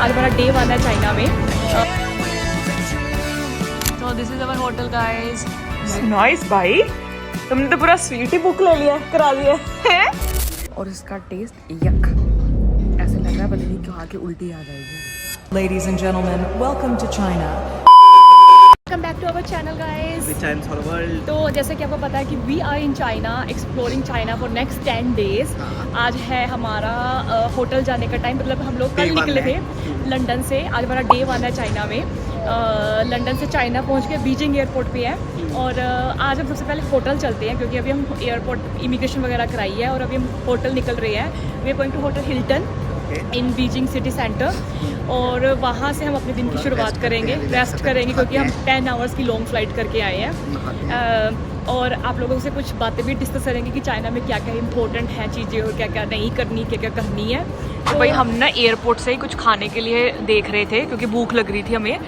आज हमारा डे 1 है चाइना में। तो this is our hotel guys. Nice भाई, तुमने तो पूरा स्वीट ही बुक ले लिया, करा लिया है। और इसका टेस्ट यक, ऐसे लग रहा है पता नहीं कहाँ की उल्टी आ जाएगी। Ladies and gentlemen, welcome to China. Welcome back to our channel guys. Chines for the world. तो जैसे कि आपको पता है कि we are in China exploring China for next 10 days. आज है हमारा होटल जाने का टाइम, मतलब हम लोग कल निकले थे लंदन से। आज हमारा डे 1 है चाइना में। लंदन से चाइना पहुंच के बीजिंग एयरपोर्ट पे है। और आज हम सबसे पहले होटल चलते हैं क्योंकि अभी हम एयरपोर्ट इमिग्रेशन वगैरह कराई है और अभी हम होटल निकल रहे हैं। We are going to hotel Hilton in Beijing city centre. और वहाँ से हम अपने दिन की शुरुआत करेंगे, रेस्ट करेंगे क्योंकि हम 10 आवर्स की लॉन्ग फ्लाइट करके आए हैं। और आप लोगों से कुछ बातें भी डिस्कस करेंगे कि चाइना में क्या क्या इंपॉर्टेंट हैं चीज़ें और क्या क्या नहीं करनी, क्या क्या करनी है। तो भाई हम ना एयरपोर्ट से ही कुछ खाने के लिए देख रहे थे क्योंकि भूख लग रही थी हमें।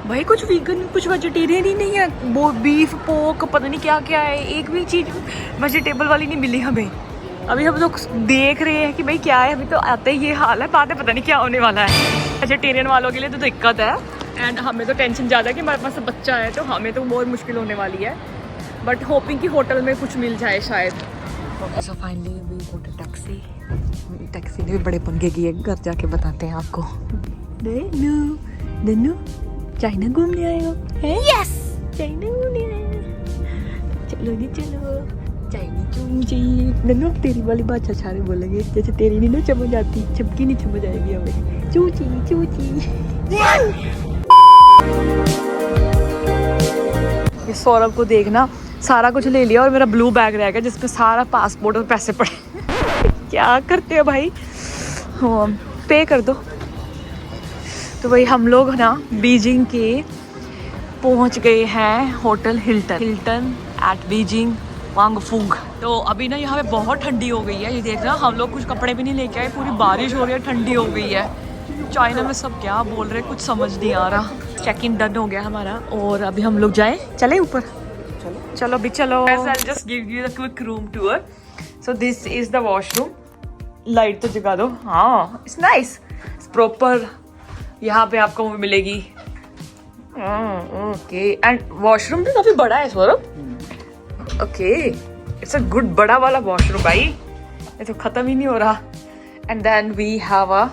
भाई कुछ वीगन, कुछ वेजिटेरियन ही नहीं है, वो बीफ पोक पता नहीं क्या क्या है, एक भी चीज़ वेजिटेबल वाली नहीं मिली हमें। अभी हम लोग देख रहे हैं कि भाई क्या है, अभी तो आते ही ये हाल है, बाद में पता नहीं क्या होने वाला है। वेजिटेरियन वालों के लिए तो दिक्कत है एंड हमें तो टेंशन ज़्यादा है कि हमारे पास बच्चा है तो हमें तो बहुत मुश्किल होने वाली है। बट होपिंग कि होटल में कुछ मिल जाए शायद। So finally we got a taxi. Taxi ने भी बड़े पंगे किए, घर जाके बताते हैं आपको। नन्नू चाइना घूमने आए हो? यस, चाइना घूमने आए हो। चलो जी चलो, चाइनीज चूनी चाहिए। नन्नू तेरी वाली भाषा सारे बोलेंगे, जैसे तेरी नहीं ना समझ आती, छपकी नहीं समझ आएगी हमें। चूची चूची। ये सौरभ को देखना, सारा कुछ ले लिया और मेरा ब्लू बैग रह गया जिसमें सारा पासपोर्ट और पैसे पड़े। क्या करते हो भाई, हाँ पे कर दो। तो भाई हम लोग ना बीजिंग के पहुंच गए हैं होटल हिल्टन एट बीजिंग वांगफुग। तो अभी ना यहाँ पे बहुत ठंडी हो गई है, ये देखना हम लोग कुछ कपड़े भी नहीं लेके आए, पूरी बारिश हो रही है, ठंडी हो गई है। चाइना में सब क्या बोल रहे कुछ समझ नहीं आ रहा। चेक इन डन हो गया हमारा और अभी हम लोग जाए, चले ऊपर, चलो भी चलो। Just give you the quick room tour. So this is the washroom. Light तो जगा दो, हाँ इट्स नाइस, इट्स प्रॉपर। यहाँ पे आपको वो मिलेगी ओके, एंड वॉशरूम भी काफी बड़ा है Saurabh. Okay, it's a good बड़ा वाला वॉशरूम भाई, ये तो खत्म ही नहीं हो रहा। And then we have a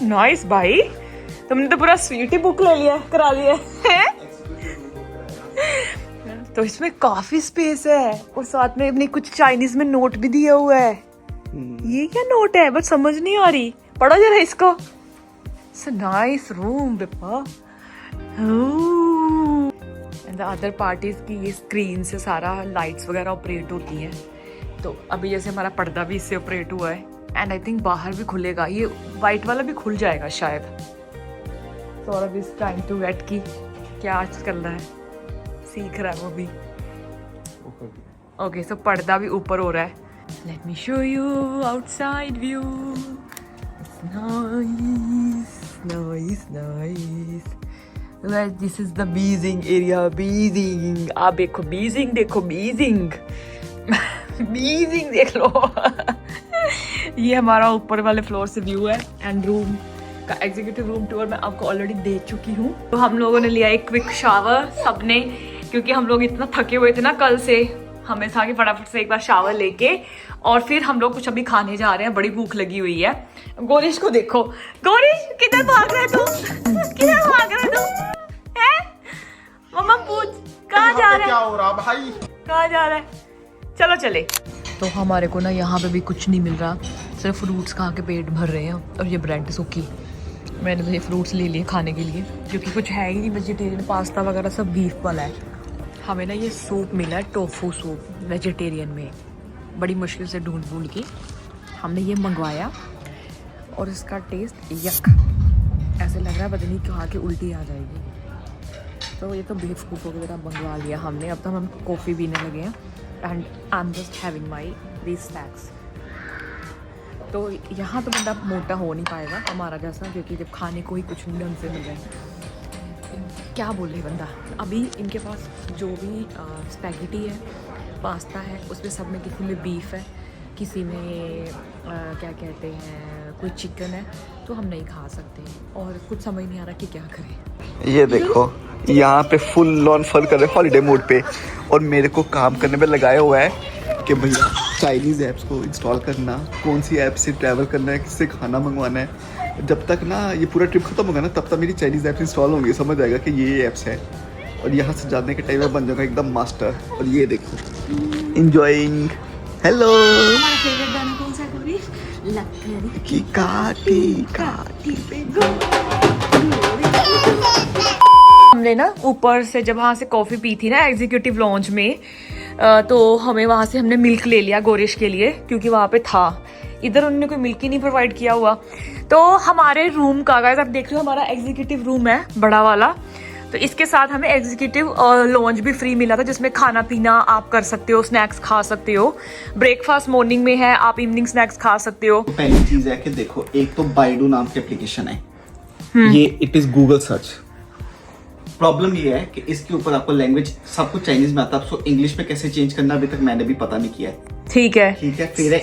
nice भाई, तुमने तो पूरा स्वीट ही बुक ले लिया, करा लिया है। तो इसमें काफी स्पेस है और साथ में अपने कुछ चाइनीज में नोट भी दिया हुआ है। ये क्या नोट है बस समझ नहीं आ रही, पढ़ो जरा इसको। नाइस रूम बेपा। एंड द अदर पार्टीज की ये स्क्रीन से सारा लाइट्स वगैरह ऑपरेट होती हैं। तो अभी जैसे हमारा पर्दा भी इससे ऑपरेट हुआ है एंड आई थिंक बाहर भी खुलेगा, ये वाइट वाला भी खुल जाएगा शायद। Saurabh is trying to get की क्या कर रहा है, सीख रहा है वो भी। ओके सो पर्दा भी ऊपर हो रहा है। Let me show you outside view. Nice nice. This is the Beijing area. Beijing, आप देखो बीजिंग, देखो बीजिंग। बीजिंग देख लो। ये हमारा ऊपर वाले फ्लोर से व्यू है एंड रूम का एग्जीक्यूटिव रूम टूर मैं आपको ऑलरेडी दे चुकी हूँ। तो हम लोगों ने लिया एक क्विक शावर सबने, क्योंकि हम लोग इतना थके हुए थे ना कल से, हमें था कि फटाफट से एक बार शावर लेके और फिर हम लोग कुछ अभी खाने जा रहे हैं। बड़ी भूख लगी हुई है। गोरिश को देखो, गोरिश किधर भाग रहा है तू, किधर भाग रहा है तू, है मम्मा पूछ कहाँ जा रहा है, क्या हो रहा भाई, कहाँ जा रहा है, चलो चले। तो हमारे को ना यहाँ पे भी कुछ नहीं मिल रहा, सिर्फ फ्रूट्स खा के पेट भर रहे हैं। और ये ब्रेड सूखी, मैंने तो ये फ्रूट्स ले लिए खाने के लिए क्योंकि कुछ है ही नहीं वेजिटेरियन, पास्ता वगैरह सब बीफ वाला है। हमें ना ये सूप मिला है, टोफू सूप वेजिटेरियन में, बड़ी मुश्किल से ढूंढ के हमने ये मंगवाया और इसका टेस्ट यक, ऐसे लग रहा है पता नहीं कहाँ की उल्टी आ जाएगी। तो ये तो बेवकूफ़ों की तरह मंगवा लिया हमने। अब तो हम कॉफ़ी पीने लगे हैं and I am just having my these snacks. तो यहाँ तो बंदा मोटा हो नहीं पाएगा हमारा जैसा, क्योंकि जब खाने को ही कुछ नहीं ढंग से मिल रहा है, क्या बोले बंदा। अभी इनके पास जो भी स्पैगेटी है, पास्ता है, उसमें सब में किसी में बीफ है, किसी में क्या कहते हैं कोई चिकन है, तो हम नहीं खा सकते और कुछ समझ नहीं आ रहा कि क्या करें। ये देखो यहाँ पे फुल ऑन फन कर रहे हैं हॉलीडे मोड पे, और मेरे को काम करने में लगाया हुआ है कि भैया चाइनीज़ ऐप्स को इंस्टॉल करना, कौन सी ऐप से ट्रैवल करना है, किससे खाना मंगवाना है। जब तक ना ये पूरा ट्रिप खत्म होगा ना, तब तक मेरी चाइनीज़ ऐप्स इंस्टॉल होंगी, समझ आएगा कि ये ऐप्स है, और यहाँ से जाने के टाइम में बन जाऊँगा एकदम मास्टर। और ये देखो इंजॉइंग। हेलो हमारा फेवरेट गाना कौन सा है गौरी? लकड़ी की काटी काटी पे हमने ना ऊपर से जब वहाँ से कॉफ़ी पी थी ना एग्जीक्यूटिव लॉन्च में, तो हमें वहाँ से हमने मिल्क ले लिया गोरिश के लिए, क्योंकि वहाँ पे था। इधर उन्होंने कोई मिल्क ही नहीं प्रोवाइड किया हुआ। तो हमारे रूम का, गाइस आप देख रहे हो, हमारा एग्जीक्यूटिव रूम है बड़ा वाला। तो इसके साथ हमें एग्जीक्यूटिव लॉन्च भी फ्री मिला था, जिसमें खाना पीना आप कर सकते हो, स्नैक्स खा सकते हो। ब्रेकफास्ट मॉर्निंग में है, आप इवनिंग स्नैक्स खा सकते हो। तो पहली चीज है कि देखो, एक तो बाइडू नाम की एप्लीकेशन है, ये it is Google search. Problem ये है कि इसके ऊपर आपको लैंग्वेज सब कुछ चाइनीज में आता है, आपको इंग्लिश में कैसे चेंज करना अभी तक मैंने भी पता नहीं किया है। ठीक है, ठीक है। फिर है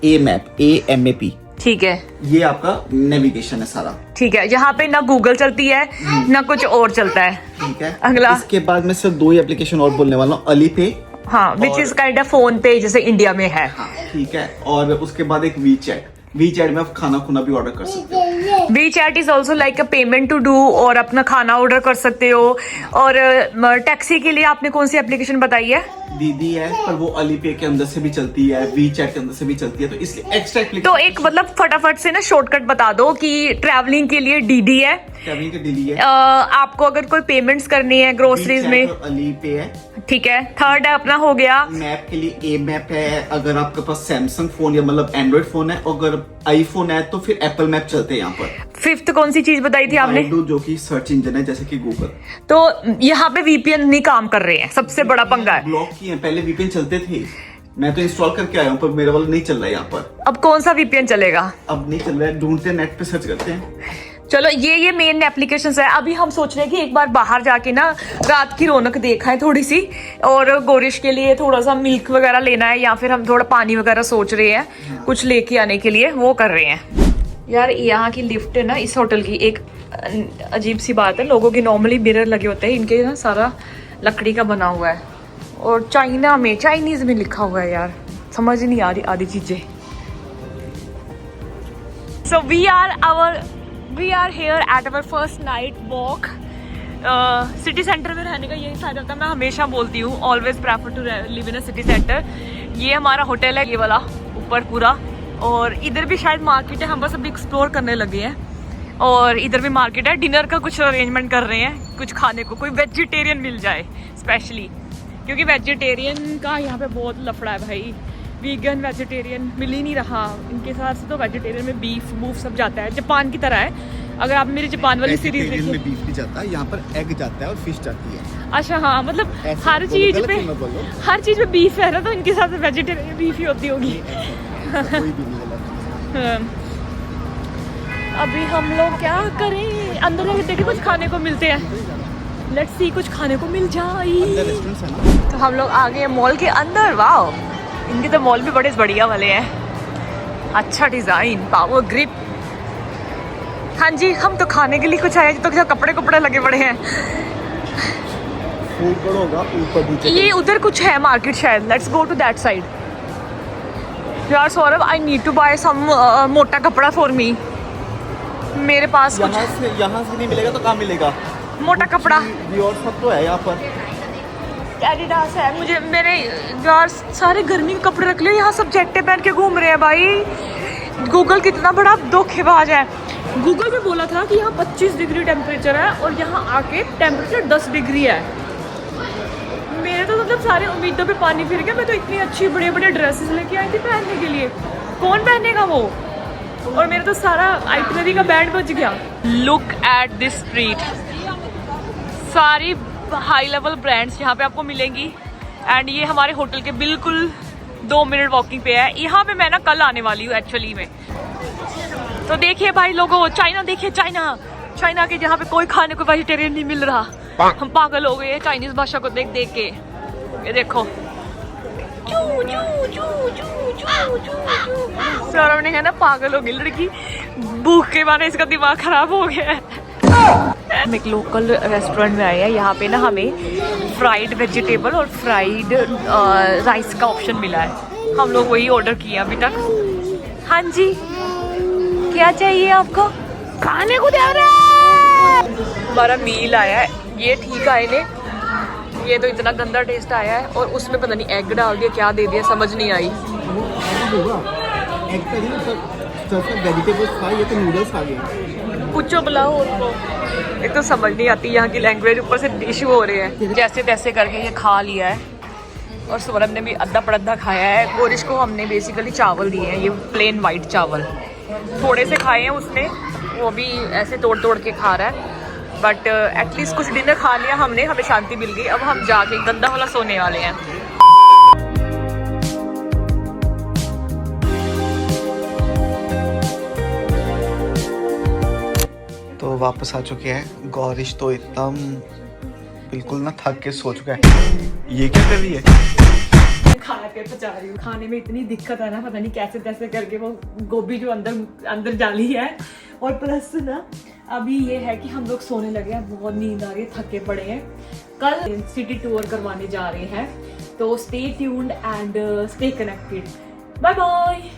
AMAP, ठीक है, ये आपका नेविगेशन है सारा। ठीक है। यहाँ पे ना गूगल चलती है ना कुछ और चलता है। ठीक है। अगला, इसके बाद मैं सिर्फ 2 ही एप्लीकेशन और बोलने वाला हूँ, अली पे, हाँ, which is kind of phone पे जैसे इंडिया में है। हाँ, ठीक है। और उसके बाद एक वीचैट में आप खाना खुना भी ऑर्डर कर सकते हो। WeChat is also like a payment to do, और अपना खाना ऑर्डर कर सकते हो। और टैक्सी के लिए आपने कौन सी एप्लीकेशन बताई है? दीदी है, पर वो अली पे के अंदर से भी चलती है, वीचैट के अंदर से भी चलती है, तो इसलिए एक्स्ट्रा तो एक मतलब फटाफट से ना शॉर्टकट बता दो कि ट्रैवलिंग के लिए डीडी है, ट्रैवलिंग के दिल्ली है, आपको अगर कोई पेमेंट्स करनी है ग्रोसरीज में, अली पे है, ठीक है। थर्ड है अपना हो गया मैप के लिए AMAP है, अगर आपके पास सैमसंग फोन या मतलब एंड्रॉइड फोन है, अगर आईफोन है तो फिर एप्पल मैप चलते हैं यहाँ पर। फिफ्थ कौन सी चीज बताई थी आपने? बाइडू, जो कि सर्च इंजन है जैसे कि गूगल। तो यहाँ पे VPN नहीं काम कर रहे हैं, सबसे बड़ा पंगा है। ब्लॉक किए हैं, पहले VPN चलते थे, मैं तो इंस्टॉल करके आया हूँ, पर मेरे वाला नहीं चल रहा है यहाँ पर। अब कौन सा VPN चलेगा? अब नहीं चल रहा है, ढूंढते नेट पे सर्च करते हैं। चलो ये मेन एप्लीकेशंस है। अभी हम सोच रहे हैं कि एक बार बाहर जाके ना रात की रौनक देखा है थोड़ी सी, और गोरिश के लिए थोड़ा सा मिल्क वगैरह लेना है, या फिर हम थोड़ा पानी वगैरह सोच रहे हैं कुछ लेके आने के लिए, वो कर रहे हैं। यार यहाँ की लिफ्ट है ना, इस होटल की एक अजीब सी बात है, लोगों के नॉर्मली मिरर लगे होते हैं, इनके ना सारा लकड़ी का बना हुआ है, और चाइना में चाइनीज में लिखा हुआ है। यार समझ नहीं आ रही आधी चीजें। So we are here at our first night walk. City centre में रहने का यही फायदा होता है, मैं हमेशा बोलती हूँ, always prefer to live in a city centre. ये हमारा होटल है, ये वाला ऊपर पूरा, और इधर भी शायद मार्केट है, हम बस अभी एक्सप्लोर करने लगे हैं। और इधर भी मार्केट है, डिनर का कुछ अरेंजमेंट कर रहे हैं, कुछ खाने को कोई वेजिटेरियन मिल जाए स्पेशली, क्योंकि वेजिटेरियन का यहाँ पे बहुत लफड़ा है भाई। वीगन वेजिटेरियन मिल ही नहीं रहा, इनके हिसाब से तो वेजिटेरियन में बीफ बूफ सब जाता है, जापान की तरह है। अगर आप मेरी जापान वाली सीरीज देखिए, में बीफ भी जाता है, यहाँ पर एग जाता है और फिश जाती है। अच्छा हाँ, मतलब हर चीज पे बीफ है ना, तो इनके साथ वेजिटेरियन बीफ ही होती होगी। कोई भी नहीं गलत। अभी हम लोग क्या करें, अंदर जाके देखें कुछ खाने को मिलते हैं, लेट्स सी कुछ खाने को मिल जाए। तो हम लोग आ गए मॉल के अंदर। वाओ, इनके तो मॉल भी बड़े बढ़िया वाले हैं, अच्छा डिजाइन, पावर ग्रिप। हाँ जी, हम तो खाने के लिए कुछ आए, तो कपड़े लगे पड़े हैं। ये उधर कुछ है मार्केट शायद, let's go to that side. यार Saurabh, I need to buy some मोटा कपड़ा फॉर मी। मेरे पास कुछ यहाँ से नहीं मिलेगा तो कहाँ मिलेगा मोटा कपड़ा? और सब तो है यहाँ पर, एडिडास है। मुझे मेरे यार सारे गर्मी के कपड़े रख ले, यहाँ सब जैकेटें पहन के घूम रहे हैं भाई। गूगल कितना बड़ा धोखेबाज है। गूगल में बोला था कि यहाँ 25 डिग्री टेम्परेचर है, और यहाँ आके टेम्परेचर 10 डिग्री है। मेरे तो मतलब सारे उम्मीदों पे पानी फिर गया। मैं तो इतनी अच्छी बड़े बड़े ड्रेसेस लेके आई थी पहनने के लिए, कौन पहनेगा वो? और मेरा तो सारा आइटनरी का बैंड बच गया। लुक एट दिस स्ट्रीट, सारी हाई लेवल ब्रांड्स यहाँ पे आपको मिलेंगी, एंड ये हमारे होटल के बिल्कुल 2 मिनट वॉकिंग पे है। यहाँ पे मैं ना कल आने वाली हूँ एक्चुअली में। तो देखिए भाई लोगों, चाइना देखिए, चाइना के जहाँ पे कोई खाने को वेजिटेरियन नहीं मिल रहा, हम पागल हो गए चाइनीज भाषा को देख देख के। ये देखो, चू चू चू चू सौरभ ने है ना पागल हो गई लड़की, भूख के मारे इसका दिमाग खराब हो गया है। हम एक लोकल रेस्टोरेंट में आए हैं। यहाँ पे ना हमें फ्राइड वेजिटेबल और फ्राइड राइस का ऑप्शन मिला है। हम लोग वही ऑर्डर किए अभी तक। हाँ जी, क्या चाहिए आपको? खाने को दे रहे। हमारा मील आया है, ये ठीक आए ने। ये तो इतना गंदा टेस्ट आया है और उसमें पता नहीं एग डाल दिया, क्या दे दिया समझ नहीं आई। वेजिटेबल्स था, ये तो नूडल्स आ गए। पूछो बुलाओ उनको, एक तो समझ नहीं आती यहाँ की लैंग्वेज, ऊपर से डिश हो रहे हैं। जैसे तैसे करके ये खा लिया है और सौरभ ने भी अद्धा पड़द्धा खाया है। गोरिश को हमने बेसिकली चावल दिए हैं, ये प्लेन वाइट चावल थोड़े से खाए हैं उसने, वो भी ऐसे तोड़ तोड़ के खा रहा है। बट एटलीस्ट कुछ डिनर खा लिया हमने, हमें शांति मिल गई। अब हम जाके गंदा वाला सोने वाले हैं। तो वापस आ चुके हैं। गौरिश तो एकदम बिल्कुल ना थक के सो चुका है। ये क्या कर रही है? खाना पे पचा रही हूँ। खाने में इतनी दिक्कत है ना, पता नहीं कैसे तैसे करके वो गोभी जो अंदर डाली है। और प्लस ना अभी ये है कि हम लोग सोने लगे हैं, बहुत नींद आ रही है, थके पड़े हैं। कल सिटी टूर करवाने जा रहे हैं, तो stay tuned and stay connected. Bye bye.